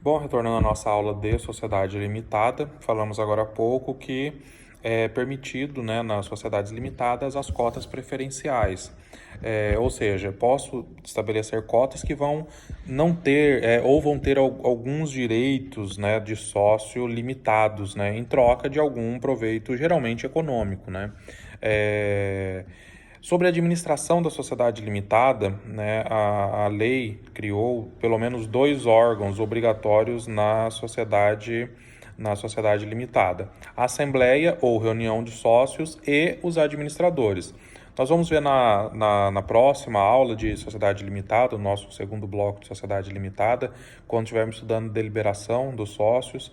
Bom, retornando à nossa aula de sociedade limitada, falamos agora há pouco que é permitido, né, nas sociedades limitadas as cotas preferenciais. Ou seja, posso estabelecer cotas que vão não ter, ou vão ter alguns direitos, né, de sócio limitados, né, em troca de algum proveito, geralmente econômico, né. É, Sobre a administração da sociedade limitada, né, a lei criou pelo menos dois órgãos obrigatórios na sociedade limitada: a Assembleia ou reunião de sócios e os administradores. Nós vamos ver na próxima aula de sociedade limitada, o nosso segundo bloco de sociedade limitada, quando estivermos estudando deliberação dos sócios,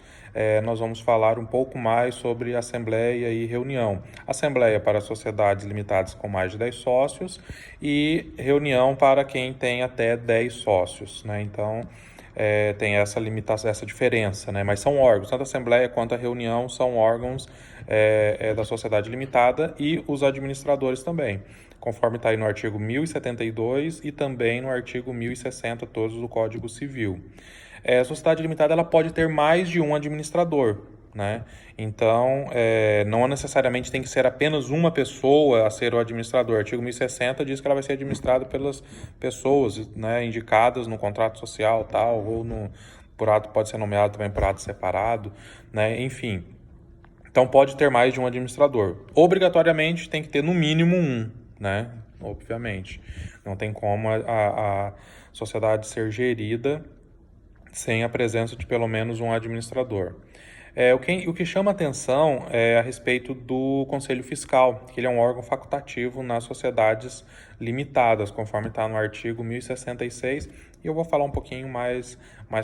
nós vamos falar um pouco mais sobre assembleia e reunião. Assembleia para sociedades limitadas com mais de 10 sócios e reunião para quem tem até 10 sócios, né? Então, tem essa limitação, essa diferença, né? Mas são órgãos, tanto a Assembleia quanto a reunião são órgãos da sociedade limitada e os administradores também, conforme está aí no artigo 1072 e também no artigo 1060, todos do Código Civil. A sociedade limitada ela pode ter mais de um administrador, né? Então, não necessariamente tem que ser apenas uma pessoa a ser o administrador. O artigo 1060 diz que ela vai ser administrada pelas pessoas, né, indicadas no contrato social, tal, ou por ato, pode ser nomeado também por ato separado, né? Enfim. Então, pode ter mais de um administrador. Obrigatoriamente, tem que ter no mínimo um, né? Obviamente. Não tem como a sociedade ser gerida sem a presença de pelo menos um administrador. O que chama atenção é a respeito do Conselho Fiscal, que ele é um órgão facultativo nas sociedades limitadas, conforme está no artigo 1066, e eu vou falar um pouquinho mais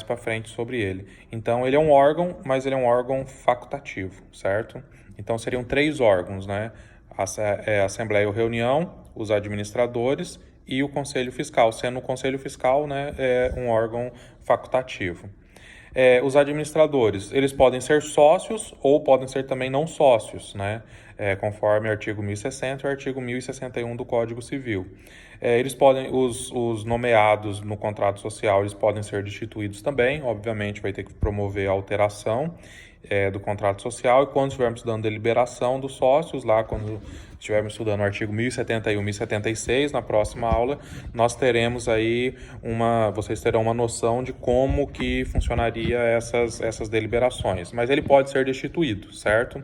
para frente sobre ele. Então, ele é um órgão, mas ele é um órgão facultativo, certo? Então, seriam três órgãos, né? A Assembleia ou Reunião, os administradores e o Conselho Fiscal, sendo o Conselho Fiscal, né, um órgão facultativo. Os administradores, eles podem ser sócios ou podem ser também não sócios, né? Conforme o artigo 1060 e o artigo 1061 do Código Civil. Os nomeados no contrato social, eles podem ser destituídos também, obviamente vai ter que promover a alteração do contrato social, e quando estivermos estudando deliberação dos sócios, lá quando estivermos estudando o artigo 1071 e 1076, na próxima aula, nós teremos aí vocês terão uma noção de como que funcionaria essas deliberações, mas ele pode ser destituído, certo?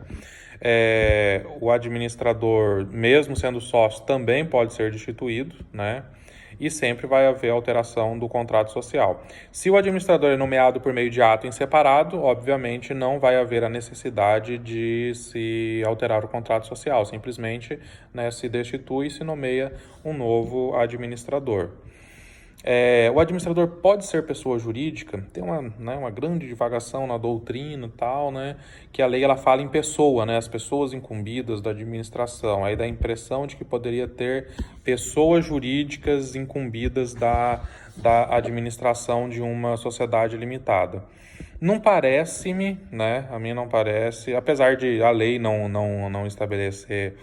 O administrador, mesmo sendo sócio, também pode ser destituído, né? E sempre vai haver alteração do contrato social. Se o administrador é nomeado por meio de ato em separado, obviamente não vai haver a necessidade de se alterar o contrato social, simplesmente, né, se destitui e se nomeia um novo administrador. O administrador pode ser pessoa jurídica, tem uma grande divagação na doutrina e tal, né, que a lei ela fala em pessoa, né, as pessoas incumbidas da administração, aí dá a impressão de que poderia ter pessoas jurídicas incumbidas da administração de uma sociedade limitada. Não parece-me, né, a mim não parece, apesar de a lei não estabelecer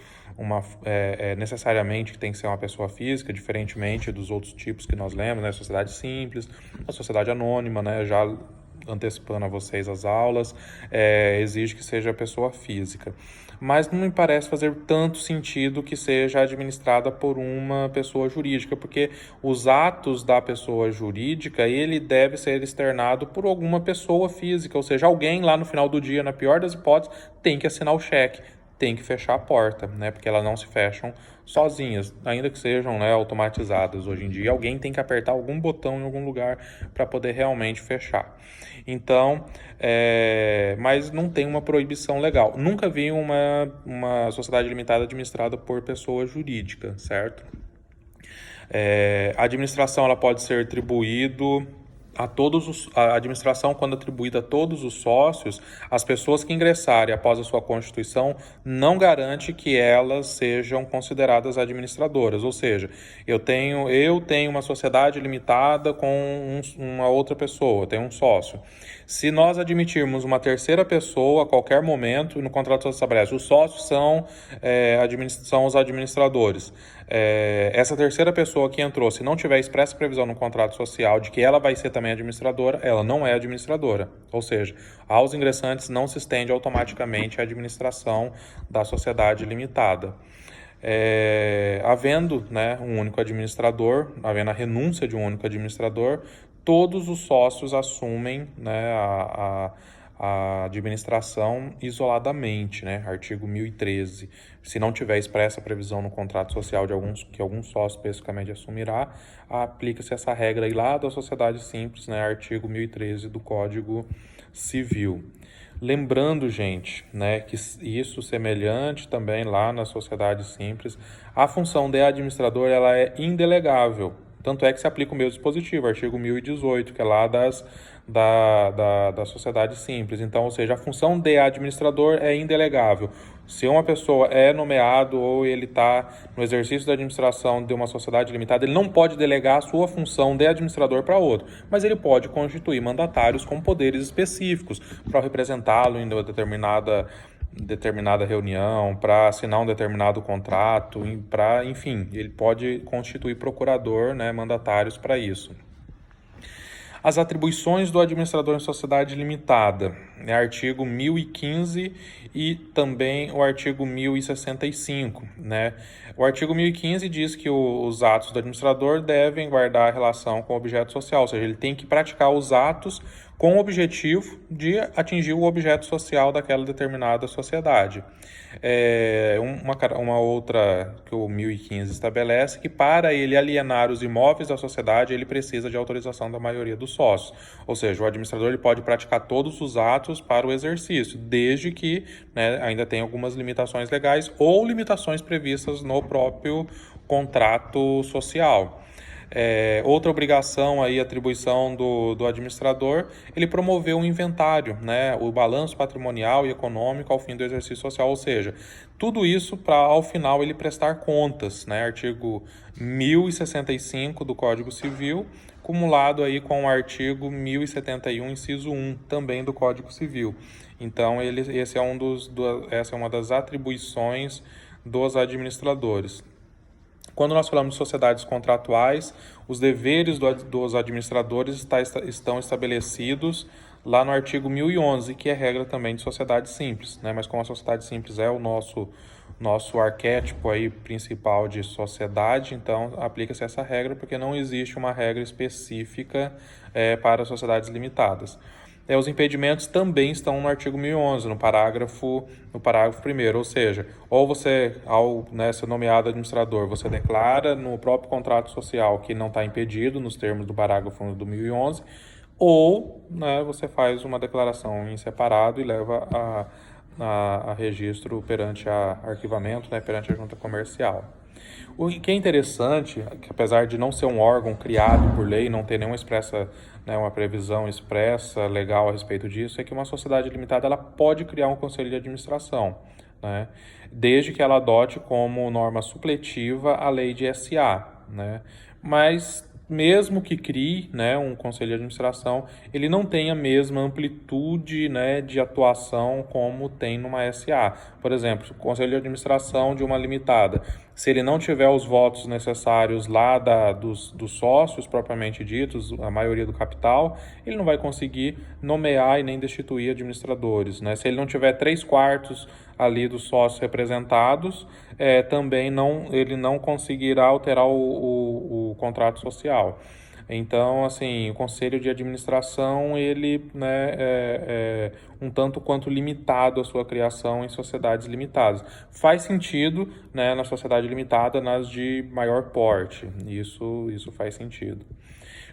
necessariamente que tem que ser uma pessoa física, diferentemente dos outros tipos que nós lemos, né? Sociedade simples, a sociedade anônima, né? Já antecipando a vocês as aulas, exige que seja pessoa física. Mas não me parece fazer tanto sentido que seja administrada por uma pessoa jurídica, porque os atos da pessoa jurídica, ele deve ser externado por alguma pessoa física, ou seja, alguém lá no final do dia, na pior das hipóteses, tem que assinar o cheque, tem que fechar a porta, né? Porque elas não se fecham sozinhas, ainda que sejam, né, automatizadas hoje em dia. Alguém tem que apertar algum botão em algum lugar para poder realmente fechar. Então, mas não tem uma proibição legal. Nunca vi uma sociedade limitada administrada por pessoa jurídica, certo? A administração ela pode ser atribuído a administração, quando atribuída a todos os sócios, as pessoas que ingressarem após a sua constituição, não garante que elas sejam consideradas administradoras. Ou seja, eu tenho uma sociedade limitada com uma outra pessoa, tenho um sócio. Se nós admitirmos uma terceira pessoa a qualquer momento, e no contrato social estabelece, os sócios são os administradores. Essa terceira pessoa que entrou, se não tiver expressa previsão no contrato social de que ela vai ser também administradora, ela não é administradora. Ou seja, aos ingressantes não se estende automaticamente a administração da sociedade limitada. Havendo, né, um único administrador, havendo a renúncia de um único administrador, todos os sócios assumem, né, a administração isoladamente, né? Artigo 1013. Se não tiver expressa previsão no contrato social que algum sócio especificamente assumirá, aplica-se essa regra aí lá da sociedade simples, né? Artigo 1013 do Código Civil. Lembrando, gente, né, que isso semelhante também lá na sociedade simples, a função de administrador ela é indelegável. Tanto é que se aplica o mesmo dispositivo, artigo 1018, que é lá da sociedade simples. Então, ou seja, a função de administrador é indelegável. Se uma pessoa é nomeado ou ele está no exercício da administração de uma sociedade limitada, ele não pode delegar a sua função de administrador para outro, mas ele pode constituir mandatários com poderes específicos para representá-lo em uma determinada reunião, para assinar um determinado contrato, enfim, ele pode constituir procurador, né, mandatários para isso. As atribuições do administrador em sociedade limitada, né, artigo 1015 e também o artigo 1065. Né? O artigo 1015 diz que os atos do administrador devem guardar relação com o objeto social, ou seja, ele tem que praticar os atos com o objetivo de atingir o objeto social daquela determinada sociedade. Uma outra que o 1015 estabelece que para ele alienar os imóveis da sociedade, ele precisa de autorização da maioria dos sócios. Ou seja, o administrador ele pode praticar todos os atos para o exercício, desde que, né, ainda tenha algumas limitações legais ou limitações previstas no próprio contrato social. Outra obrigação aí, atribuição do administrador, ele promoveu um inventário, né, o balanço patrimonial e econômico ao fim do exercício social, ou seja, tudo isso para ao final ele prestar contas, né, artigo 1065 do Código Civil, cumulado aí com o artigo 1071, inciso 1, também do Código Civil. Então, essa é uma das atribuições dos administradores. Quando nós falamos de sociedades contratuais, os deveres dos administradores estão estabelecidos lá no artigo 1011, que é regra também de sociedade simples, né? Mas como a sociedade simples é o nosso arquétipo aí principal de sociedade, então aplica-se essa regra porque não existe uma regra específica para sociedades limitadas. Os impedimentos também estão no artigo 1011, no parágrafo 1º, ou seja, ou você, ao, né, ser nomeado administrador, você declara no próprio contrato social que não está impedido nos termos do parágrafo 1 do 1011, ou, né, você faz uma declaração em separado e leva a registro perante a arquivamento, né, perante a junta comercial. O que é interessante, que apesar de não ser um órgão criado por lei, não ter nenhuma uma previsão expressa, legal a respeito disso, é que uma sociedade limitada ela pode criar um conselho de administração, né, desde que ela adote como norma supletiva a lei de SA. Né, mas mesmo que crie, né, um conselho de administração, ele não tem a mesma amplitude, né, de atuação como tem numa SA. Por exemplo, o conselho de administração de uma limitada, se ele não tiver os votos necessários lá dos sócios propriamente ditos, a maioria do capital, ele não vai conseguir nomear e nem destituir administradores. Né? Se ele não tiver 3/4 ali dos sócios representados, também ele não conseguirá alterar o contrato social. Então, assim, o conselho de administração, ele, né, é um tanto quanto limitado a sua criação em sociedades limitadas. Faz sentido, né, na sociedade limitada, nas de maior porte. Isso faz sentido.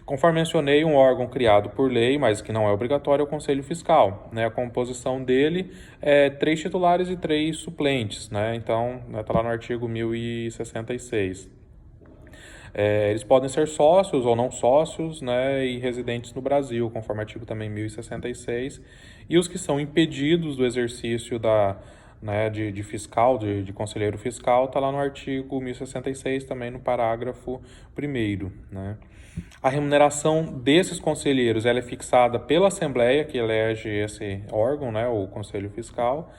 Conforme mencionei, um órgão criado por lei, mas que não é obrigatório, é o Conselho Fiscal. Né? A composição dele é 3 titulares e 3 suplentes. Né? Então, está lá no artigo 1066. Eles podem ser sócios ou não sócios, né, e residentes no Brasil, conforme o artigo também 1066. E os que são impedidos do exercício de fiscal, de conselheiro fiscal, está lá no artigo 1066, também no parágrafo 1º. Né? A remuneração desses conselheiros ela é fixada pela Assembleia, que elege esse órgão, né, o Conselho Fiscal,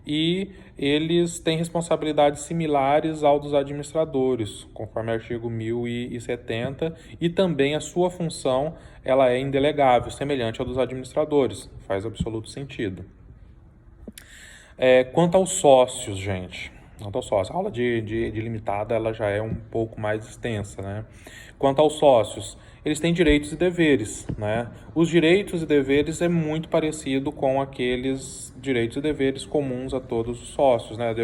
e eles têm responsabilidades similares ao dos administradores, conforme o artigo 1070, e também a sua função ela é indelegável, semelhante à dos administradores, faz absoluto sentido. Quanto aos sócios, gente, quanto aos sócios, a aula de limitada ela já é um pouco mais extensa, né? Quanto aos sócios, eles têm direitos e deveres, né? Os direitos e deveres é muito parecido com aqueles direitos e deveres comuns a todos os sócios, né?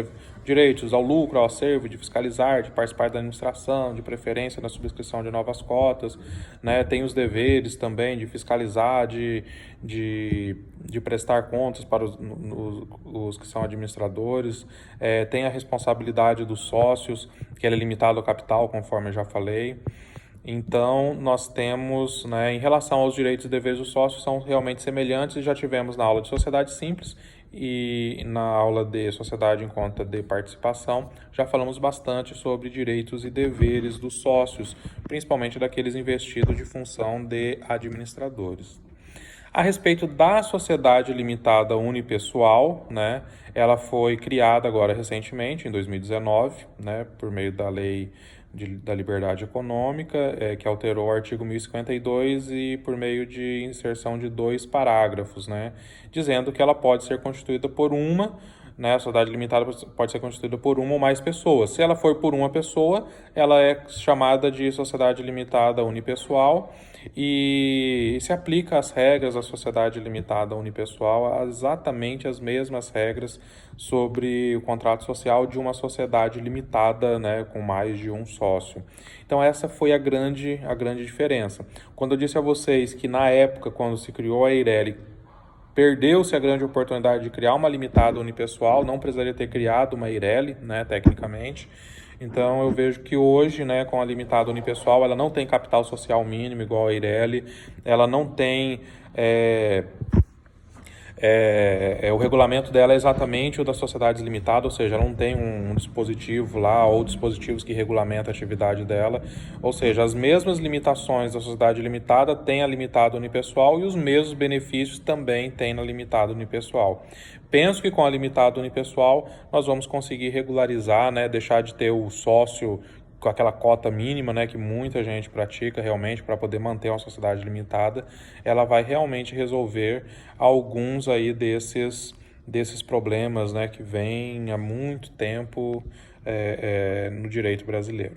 Direitos ao lucro, ao acervo, de fiscalizar, de participar da administração, de preferência na subscrição de novas cotas, né? Tem os deveres também de fiscalizar, de prestar contas para os que são administradores, tem a responsabilidade dos sócios, que ela é limitada ao capital, conforme eu já falei. Então, nós temos, né, em relação aos direitos e deveres dos sócios, são realmente semelhantes, e já tivemos na aula de sociedade simples e na aula de sociedade em conta de participação, já falamos bastante sobre direitos e deveres dos sócios, principalmente daqueles investidos de função de administradores. A respeito da sociedade limitada unipessoal, né, ela foi criada agora recentemente, em 2019, né, por meio da Lei da Liberdade Econômica, que alterou o artigo 1052 e por meio de inserção de 2 parágrafos, né, dizendo que ela pode ser constituída por uma, né, a sociedade limitada pode ser constituída por uma ou mais pessoas. Se ela for por uma pessoa, ela é chamada de sociedade limitada unipessoal, e se aplica as regras da sociedade limitada unipessoal, exatamente as mesmas regras sobre o contrato social de uma sociedade limitada, né, com mais de um sócio. Então essa foi a grande diferença. Quando eu disse a vocês que na época, quando se criou a Eireli, perdeu-se a grande oportunidade de criar uma limitada unipessoal, não precisaria ter criado uma Eireli, né, tecnicamente. Então, eu vejo que hoje, né, com a limitada unipessoal, ela não tem capital social mínimo igual a Eireli, ela não tem... o regulamento dela é exatamente o das sociedades limitadas, ou seja, ela não tem um dispositivo lá ou dispositivos que regulamentam a atividade dela, ou seja, as mesmas limitações da sociedade limitada tem a limitada unipessoal e os mesmos benefícios também tem na limitada unipessoal. Penso que com a limitada unipessoal nós vamos conseguir regularizar, né, deixar de ter o sócio com aquela cota mínima, né, que muita gente pratica realmente para poder manter uma sociedade limitada. Ela vai realmente resolver alguns aí desses problemas, né, que vêm há muito tempo no direito brasileiro.